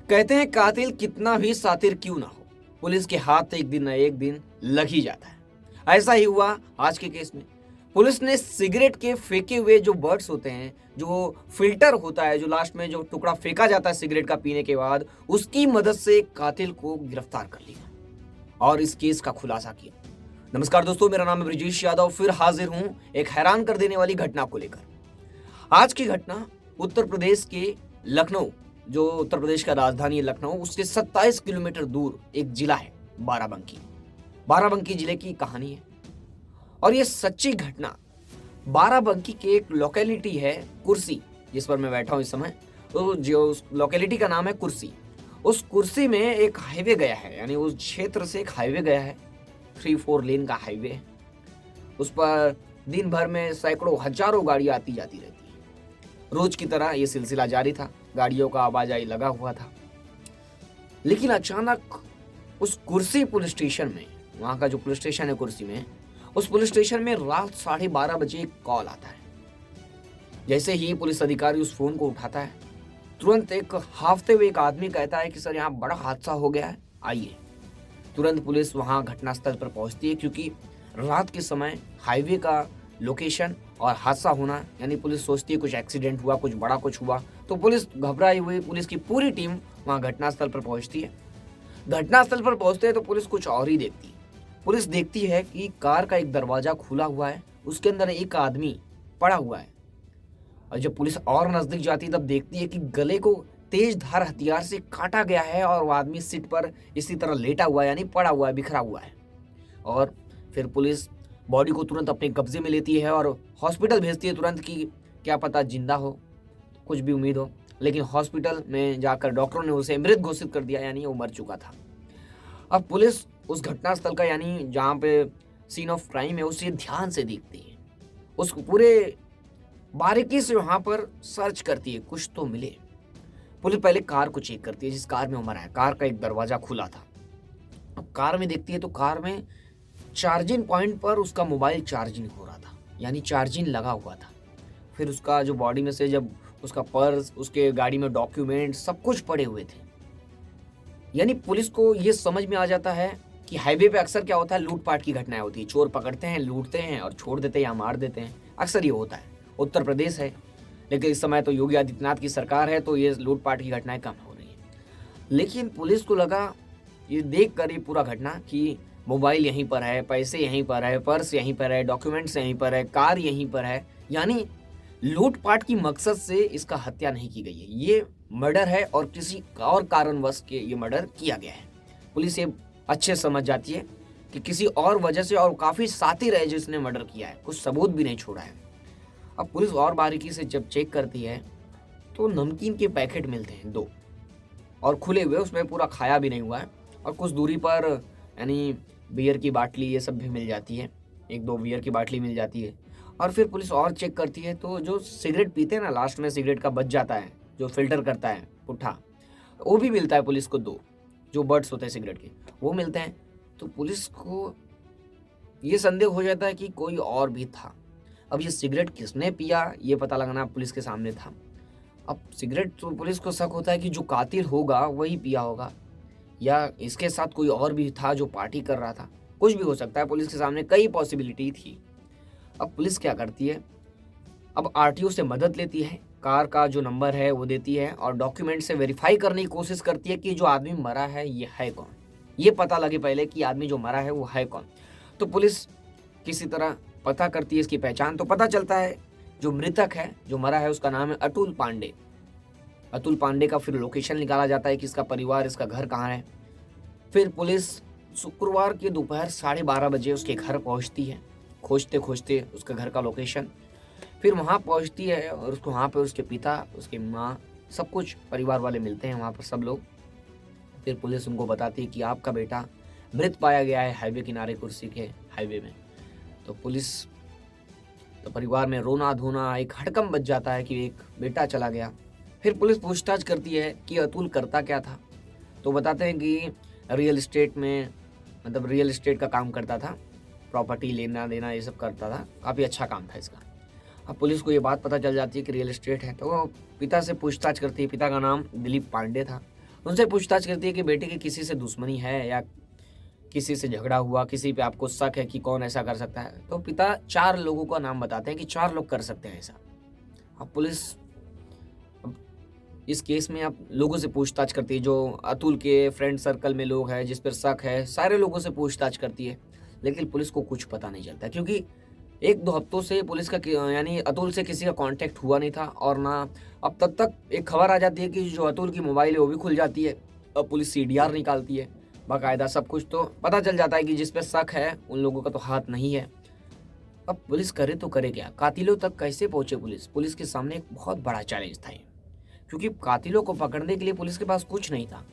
कहते हैं कातिल कितना भी सातिर क्यों ना हो, पुलिस के हाथ एक दिन न एक दिन लग ही जाता है। ऐसा ही हुआ आज के केस में। पुलिस ने सिगरेट के फेंके हुए जो बर्ड्स होते हैं, जो फिल्टर होता है, जो लास्ट में जो टुकड़ा फेंका जाता है सिगरेट का पीने के बाद, उसकी मदद से कातिल को गिरफ्तार कर लिया और इस केस का खुलासा किया। नमस्कार दोस्तों, मेरा नाम है ब्रजेश यादव। फिर हाजिर हूं एक हैरान कर देने वाली घटना को लेकर। आज की घटना उत्तर प्रदेश के लखनऊ, जो उत्तर प्रदेश का राजधानी है लखनऊ, उसके 27 किलोमीटर दूर एक जिला है बाराबंकी। बाराबंकी जिले की कहानी है और ये सच्ची घटना बाराबंकी के एक लोकेलिटी है कुर्सी, जिस पर मैं बैठा हूं इस समय। तो जो उस लोकेलिटी का नाम है कुर्सी, उस कुर्सी में एक हाईवे गया है, यानी उस क्षेत्र से एक हाईवे गया है। 3-4 लेन का हाईवे है। उस पर दिन भर में सैकड़ों हजारों गाड़ियां आती जाती रहती है। रोज की तरह ये सिलसिला जारी था, गाड़ियों का आवाजाही लगा हुआ था। लेकिन अचानक उस कुर्सी पुलिस स्टेशन में, वहां का जो पुलिस स्टेशन है कुर्सी में, उस पुलिस स्टेशन में रात 12:30 बजे एक कॉल आता है। जैसे ही पुलिस अधिकारी उस फोन को उठाता है, तुरंत एक हाफते हुए एक आदमी कहता है कि सर, यहाँ बड़ा हादसा हो गया है, आइए। तुरंत पुलिस वहां घटनास्थल पर पहुंचती है, क्योंकि रात के समय हाईवे का लोकेशन और हादसा होना, यानी पुलिस सोचती है कुछ एक्सीडेंट हुआ, कुछ बड़ा कुछ हुआ। तो पुलिस घबराई हुई, पुलिस की पूरी टीम वहां घटनास्थल पर पहुंचती है। घटनास्थल पर पहुंचते हैं तो पुलिस कुछ और ही देखती है। पुलिस देखती है कि कार का एक दरवाजा खुला हुआ है, उसके अंदर एक आदमी पड़ा हुआ है। और जब पुलिस और नजदीक जाती है तब देखती है कि गले को तेज धार हथियार से काटा गया है और वो आदमी सीट पर इसी तरह लेटा हुआ है, यानी पड़ा हुआ है, बिखरा हुआ है। और फिर पुलिस बॉडी को तुरंत अपने कब्जे में लेती है और हॉस्पिटल भेजती है तुरंत, कि क्या पता जिंदा हो, कुछ भी उम्मीद हो। लेकिन हॉस्पिटल में जाकर डॉक्टरों ने उसे मृत घोषित कर दिया, यानी वो मर चुका था। अब पुलिस उस घटनास्थल का, यानी जहाँ पे सीन ऑफ क्राइम है, उसे ध्यान से देखती है। उस पूरे बारीकी से वहां पर सर्च करती है, कुछ तो मिले। पुलिस पहले कार को चेक करती है, जिस कार में वो मरा है। कार का एक दरवाजा खुला था। अब कार में देखती है तो कार में चार्जिंग पॉइंट पर उसका मोबाइल चार्जिंग हो रहा था, यानी चार्जिंग लगा हुआ था। फिर उसका जो बॉडी में से जब उसका पर्स, उसके गाड़ी में डॉक्यूमेंट, सब कुछ पड़े हुए थे। यानी पुलिस को ये समझ में आ जाता है कि हाईवे पे अक्सर क्या होता है, लूटपाट की घटनाएं होती है। चोर पकड़ते हैं, लूटते हैं और छोड़ देते हैं या मार देते हैं। अक्सर ये होता है। उत्तर प्रदेश है, लेकिन इस समय तो योगी आदित्यनाथ की सरकार है, तो ये लूटपाट की घटनाएं कम हो रही है। लेकिन पुलिस को लगा, ये देख कर ये पूरा घटना, कि मोबाइल यहीं पर है, पैसे यहीं पर है, पर्स यहीं पर है, डॉक्यूमेंट्स यहीं पर है, कार यहीं पर है, यानी लूटपाट की मकसद से इसका हत्या नहीं की गई है। ये मर्डर है और किसी और कारणवश के ये मर्डर किया गया है। पुलिस ये अच्छे समझ जाती है कि किसी और वजह से, और काफी सातिर है जिसने मर्डर किया है, कुछ सबूत भी नहीं छोड़ा है। अब पुलिस और बारीकी से जब चेक करती है तो नमकीन के पैकेट मिलते हैं 2, और खुले हुए, उसमें पूरा खाया भी नहीं हुआ है। और कुछ दूरी पर, यानी बियर की बाटली, ये सब भी मिल जाती है। 1-2 बियर की बाटली मिल जाती है। और फिर पुलिस और चेक करती है तो जो सिगरेट पीते हैं ना, लास्ट में सिगरेट का बच जाता है, जो फिल्टर करता है पुट्ठा, वो भी मिलता है पुलिस को 2, जो बर्ड्स होते हैं सिगरेट के, वो मिलते हैं। तो पुलिस को ये संदेह हो जाता है कि कोई और भी था। अब ये सिगरेट किसने पिया, ये पता लगाना पुलिस के सामने था। अब सिगरेट तो पुलिस को शक होता है कि जो कातिल होगा वही पिया होगा, या इसके साथ कोई और भी था जो पार्टी कर रहा था। कुछ भी हो सकता है, पुलिस के सामने कई पॉसिबिलिटी थी। अब पुलिस क्या करती है, अब आरटीओ से मदद लेती है, कार का जो नंबर है वो देती है और डॉक्यूमेंट से वेरीफाई करने की कोशिश करती है कि जो आदमी मरा है ये है कौन। ये पता लगे पहले कि आदमी जो मरा है वो है कौन। तो पुलिस किसी तरह पता करती है इसकी पहचान। तो पता चलता है जो मृतक है, जो मरा है, उसका नाम है अतुल पांडे। अतुल पांडे का फिर लोकेशन निकाला जाता है कि इसका परिवार, इसका घर कहाँ है। फिर पुलिस शुक्रवार के दोपहर 12:30 बजे उसके घर पहुंचती है, खोजते खोजते उसके घर का लोकेशन। फिर वहाँ पहुंचती है और उसको वहाँ पर उसके पिता, उसकी माँ, सब कुछ परिवार वाले मिलते हैं वहाँ पर, सब लोग। फिर पुलिस उनको बताती है कि आपका बेटा मृत पाया गया है हाईवे किनारे, कुर्सी के हाईवे में। तो पुलिस, तो परिवार में रोना धोना, एक हड़कंप बच जाता है कि एक बेटा चला गया। फिर पुलिस पूछताछ करती है कि अतुल करता क्या था। तो बताते हैं कि रियल एस्टेट में, मतलब रियल एस्टेट का काम करता था, प्रॉपर्टी लेना देना ये सब करता था, काफ़ी अच्छा काम था इसका। अब पुलिस को ये बात पता चल जाती है कि रियल एस्टेट है, तो वो पिता से पूछताछ करती है। पिता का नाम दिलीप पांडे था। उनसे पूछताछ करती है कि बेटे की किसी से दुश्मनी है या किसी से झगड़ा हुआ, किसी पे आपको शक है कि कौन ऐसा कर सकता है। तो पिता 4 लोगों का नाम बताते हैं कि 4 लोग कर सकते हैं ऐसा। अब पुलिस अब इस केस में आप लोगों से पूछताछ करती है, जो अतुल के फ्रेंड सर्कल में लोग हैं जिस पर शक है, सारे लोगों से पूछताछ करती है, लेकिन पुलिस को कुछ पता नहीं चलता क्योंकि 1-2 हफ्तों से पुलिस का यानी अतुल से किसी का कांटेक्ट हुआ नहीं था। और ना अब तब तक एक खबर आ जाती है कि जो अतुल की मोबाइल है वो भी खुल जाती है। अब पुलिस सीडीआर निकालती है बाकायदा, सब कुछ तो पता चल जाता है कि जिस पे शक है उन लोगों का तो हाथ नहीं है। अब पुलिस करे तो करे क्या, कातिलों तक कैसे पहुंचे पुलिस? पुलिस के सामने एक बहुत बड़ा चैलेंज था ये, क्योंकि कातिलों को पकड़ने के लिए पुलिस के पास कुछ नहीं था।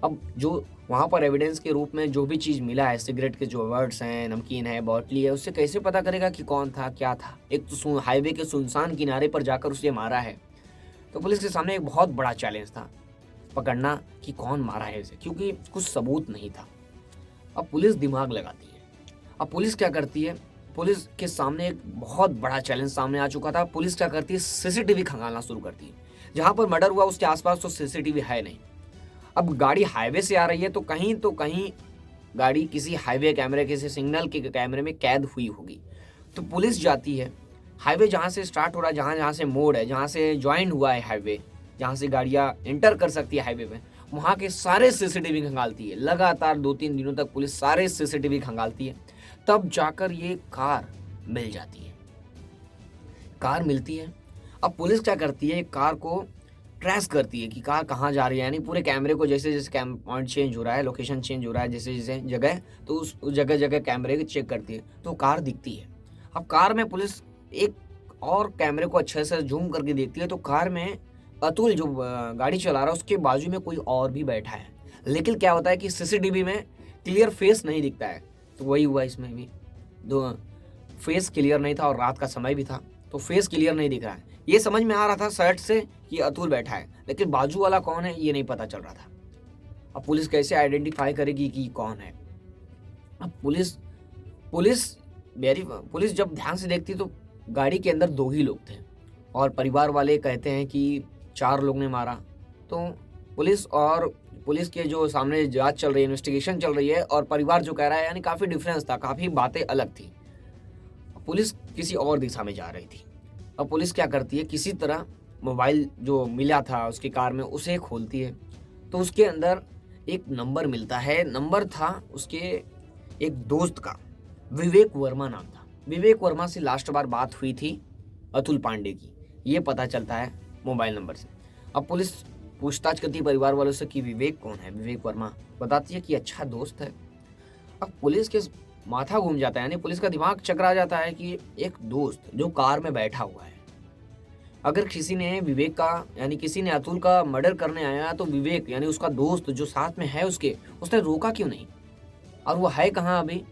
अब जो वहाँ पर एविडेंस के रूप में जो भी चीज़ मिला है, सिगरेट के जो वर्ड्स हैं, नमकीन है, बॉटली है, उससे कैसे पता करेगा कि कौन था, क्या था? एक तो हाईवे के सुनसान किनारे पर जाकर उसे मारा है, तो पुलिस के सामने एक बहुत बड़ा चैलेंज था पकड़ना कि कौन मारा है इसे, क्योंकि कुछ सबूत नहीं था। अब पुलिस दिमाग लगाती है। अब पुलिस क्या करती है, पुलिस के सामने एक बहुत बड़ा चैलेंज सामने आ चुका था। पुलिस क्या करती है, सीसीटीवी खंगालना शुरू करती है। जहाँ पर मर्डर हुआ उसके आसपास तो सीसीटीवी है नहीं। अब गाड़ी हाईवे से आ रही है तो कहीं गाड़ी किसी हाईवे कैमरे, किसी सिग्नल के कैमरे में कैद हुई होगी। तो पुलिस जाती है, हाईवे जहाँ से स्टार्ट हो रहा है, जहाँ जहाँ से मोड़ है, जहाँ से ज्वाइन हुआ है हाईवे, जहाँ से गाड़ियाँ एंटर कर सकती है हाईवे पे, वहाँ के सारे सीसीटीवी खंगालती है। लगातार 2-3 दिनों तक पुलिस सारे सीसीटीवी खंगालती है, तब जाकर ये कार मिल जाती है। कार मिलती है। अब पुलिस क्या करती है, कार को ट्रेस करती है कि कार कहाँ जा रही है, यानी पूरे कैमरे को जैसे जैसे पॉइंट चेंज हो रहा है, लोकेशन चेंज हो रहा है, जैसे जैसे जगह, तो उस जगह जगह कैमरे चेक करती है, तो कार दिखती है। अब कार में पुलिस एक और कैमरे को अच्छे से जूम करके देखती है, तो कार में अतुल जो गाड़ी चला रहा है उसके बाजू में कोई और भी बैठा है। लेकिन क्या होता है कि सीसीटीवी में क्लियर फेस नहीं दिखता है, तो वही हुआ इसमें भी। दो फेस क्लियर नहीं था और रात का समय भी था, तो फेस क्लियर नहीं दिख रहा है। ये समझ में आ रहा था शर्ट से कि अतुल बैठा है, लेकिन बाजू वाला कौन है ये नहीं पता चल रहा था। अब पुलिस कैसे आइडेंटिफाई करेगी कि कौन है? अब पुलिस जब ध्यान से देखती तो गाड़ी के अंदर 2 ही लोग थे, और परिवार वाले कहते हैं कि 4 लोग ने मारा। तो पुलिस के जो सामने जांच चल रही है, इन्वेस्टिगेशन चल रही है, और परिवार जो कह रहा है, यानी काफ़ी डिफरेंस था, काफ़ी बातें अलग थी। पुलिस किसी और दिशा में जा रही थी। अब पुलिस क्या करती है, किसी तरह मोबाइल जो मिला था उसकी कार में उसे खोलती है, तो उसके अंदर एक नंबर मिलता है। नंबर था उसके एक दोस्त का, विवेक वर्मा नाम था। विवेक वर्मा से लास्ट बार बात हुई थी अतुल पांडे की, ये पता चलता है मोबाइल नंबर से। अब पुलिस पूछताछ करती है परिवार वालों से कि विवेक कौन है। विवेक वर्मा बताती है कि अच्छा दोस्त है। अब पुलिस के माथा घूम जाता है, यानी पुलिस का दिमाग चकरा जाता है कि एक दोस्त जो कार में बैठा हुआ है, अगर किसी ने विवेक का यानी किसी ने अतुल का मर्डर करने आया तो विवेक यानी उसका दोस्त जो साथ में है उसने रोका क्यों नहीं? और वो है कहाँ अभी?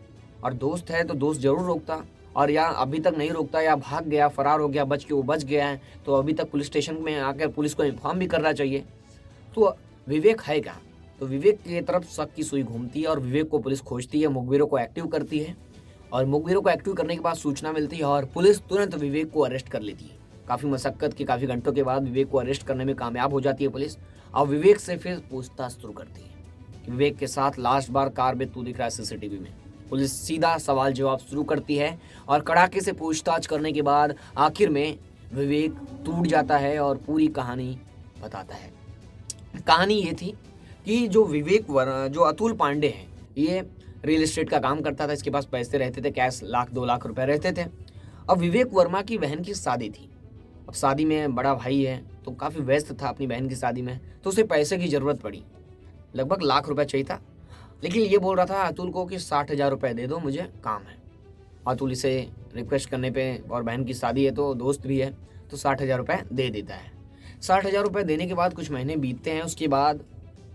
और दोस्त है तो दोस्त जरूर रोकता, और या अभी तक नहीं रोकता, या भाग गया, फरार हो गया, वो बच गया है, तो अभी तक पुलिस स्टेशन में आकर पुलिस को इन्फॉर्म भी करना चाहिए। तो विवेक है कहाँ? तो विवेक की तरफ शक की सुई घूमती है और विवेक को पुलिस खोजती है, मुखबिरों को एक्टिव करती है, और मुखबिरों को एक्टिव करने के बाद सूचना मिलती है और पुलिस तुरंत विवेक को अरेस्ट कर लेती है। काफ़ी मशक्कत के काफ़ी घंटों के बाद विवेक को अरेस्ट करने में कामयाब हो जाती है पुलिस, और विवेक से फिर पूछताछ शुरू करती है। विवेक के साथ लास्ट बार कार में तू दिख रहा है सीसीटीवी में। पुलिस सीधा सवाल जवाब शुरू करती है और कड़ाके से पूछताछ करने के बाद आखिर में विवेक टूट जाता है और पूरी कहानी बताता है। कहानी ये थी कि जो अतुल पांडे हैं, ये रियल एस्टेट का काम करता था, इसके पास पैसे रहते थे, कैश 1-2 लाख रुपए रहते थे। अब विवेक वर्मा की बहन की शादी थी। अब शादी में बड़ा भाई है तो काफ़ी व्यस्त था अपनी बहन की शादी में, तो उसे पैसे की ज़रूरत पड़ी, लगभग 1 लाख रुपए चाहिए था। लेकिन ये बोल रहा था अतुल को कि 60,000 रुपये दे दो, मुझे काम है। अतुल इसे रिक्वेस्ट करने पे, और बहन की शादी है तो दोस्त भी है, तो 60,000 रुपये दे देता है। 60,000 रुपये देने के बाद कुछ महीने बीतते हैं। उसके बाद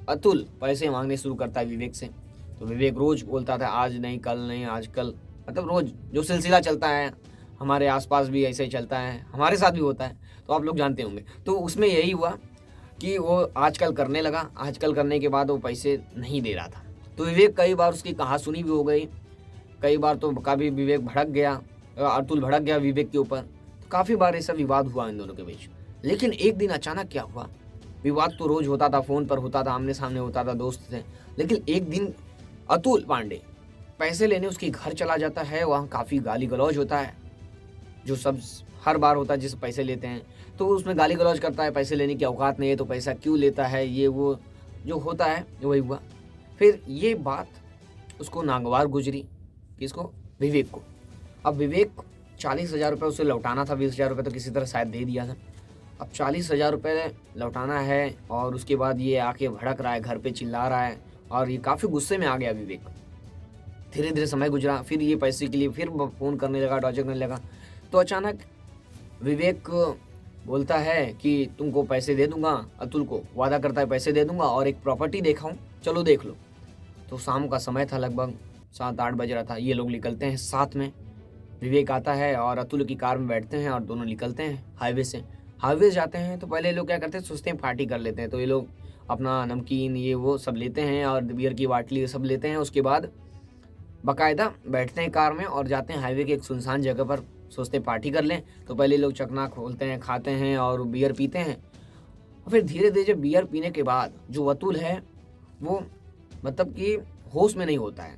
अतुल पैसे मांगने शुरू करता है विवेक से। तो विवेक रोज़ बोलता था आज नहीं, कल नहीं, आज कल, मतलब रोज़ जो सिलसिला चलता है, हमारे आसपास भी ऐसे ही चलता है, हमारे साथ भी होता है, तो आप लोग जानते होंगे। तो उसमें यही हुआ कि वो आजकल करने लगा। आजकल करने के बाद वो पैसे नहीं दे रहा था, तो विवेक कई बार उसकी कहासुनी भी हो गई, कई बार तो कभी विवेक भड़क गया, अतुल भड़क गया विवेक के ऊपर, तो काफ़ी बार ऐसा विवाद हुआ इन दोनों के बीच। लेकिन एक दिन अचानक क्या हुआ विवाद तो रोज होता था, फोन पर होता था, आमने सामने होता था, दोस्त थे। लेकिन एक दिन अतुल पांडे पैसे लेने उसके घर चला जाता है। वहाँ काफ़ी गाली गलौज होता है, जो सब हर बार होता है जिससे पैसे लेते हैं। तो उसमें गाली गलौज करता है, पैसे लेने की औकात नहीं है तो पैसा क्यों लेता है, ये वो जो होता है वही हुआ। फिर ये बात उसको नागवार गुजरी, किसको, विवेक को। अब विवेक 40,000 रुपये उसे लौटाना था, 20,000 रुपये तो किसी तरह शायद दे दिया था। अब 40,000 रुपये लौटाना है और उसके बाद ये आके भड़क रहा है, घर पे चिल्ला रहा है और ये काफ़ी गुस्से में आ गया विवेक। धीरे धीरे समय गुजरा, फिर ये पैसे के लिए फिर फ़ोन करने लगा, टॉर्चर करने लगा। तो अचानक विवेक बोलता है कि तुमको पैसे दे दूंगा, अतुल को वादा करता है पैसे दे दूंगा और एक प्रॉपर्टी देखा हूँ, चलो देख लो। तो शाम का समय था, लगभग 7-8 बज रहा था। ये लोग निकलते हैं साथ में, विवेक आता है और अतुल की कार में बैठते हैं और दोनों निकलते हैं हाईवे से। हाईवे जाते हैं तो पहले लोग क्या करते हैं, सोचते हैं पार्टी कर लेते हैं। तो ये लोग अपना नमकीन ये वो सब लेते हैं और बियर की बाटली सब लेते हैं। उसके बाद बाकायदा बैठते हैं कार में और जाते हैं हाईवे के एक सुनसान जगह पर, सोचते हैं पार्टी कर लें। तो पहले लोग चखना खोलते हैं, खाते हैं और बियर पीते हैं। और फिर धीरे धीरे जब बियर पीने के बाद जो अतुल है वो मतलब कि होश में नहीं होता है।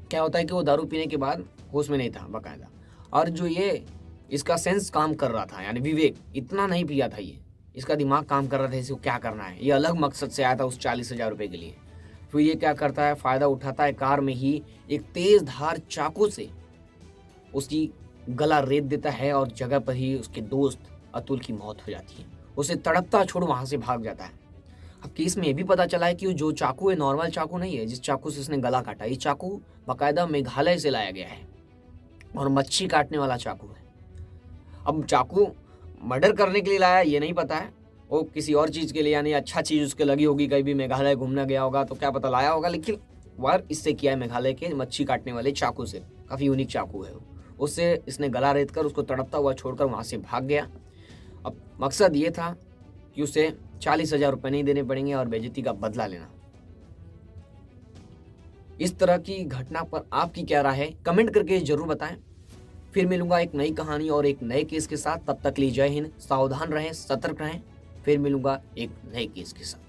क्या होता है कि वो दारू पीने के बाद होश में नहीं था बाकायदा। और जो ये इसका सेंस काम कर रहा था, यानी विवेक इतना नहीं पिया था, ये इसका दिमाग काम कर रहा था इसको क्या करना है। ये अलग मकसद से आया था उस 40,000 रुपये के लिए। फिर ये क्या करता है, फ़ायदा उठाता है, कार में ही एक तेज़ धार चाकू से उसकी गला रेत देता है और जगह पर ही उसके दोस्त अतुल की मौत हो जाती है। उसे तड़पता छोड़ वहाँ से भाग जाता है। अब केस में ये भी पता चला है कि जो चाकू है नॉर्मल चाकू नहीं है, जिस चाकू से इसने गला काटा, ये चाकू बाकायदा मेघालय से लाया गया है और मच्छी काटने वाला चाकू है। अब चाकू मर्डर करने के लिए लाया ये नहीं पता है, वो किसी और चीज़ के लिए, यानी अच्छा चीज़ उसके लगी होगी, कहीं भी मेघालय घूमने गया होगा तो क्या पता लाया होगा। लेकिन वार इससे किया है मेघालय के मच्छी काटने वाले चाकू से, काफ़ी यूनिक चाकू है वो। उससे इसने गला रेत कर उसको तड़पता हुआ छोड़कर वहाँ से भाग गया। अब मकसद ये था कि उसे 40,000 रुपये नहीं देने पड़ेंगे और बेइज्जती का बदला लेना। इस तरह की घटना पर आपकी क्या राय है, कमेंट करके जरूर बताएं। फिर मिलूंगा एक नई कहानी और एक नए केस के साथ। तब तक लिए जय हिंद, सावधान रहें, सतर्क रहें। फिर मिलूंगा एक नए केस के साथ।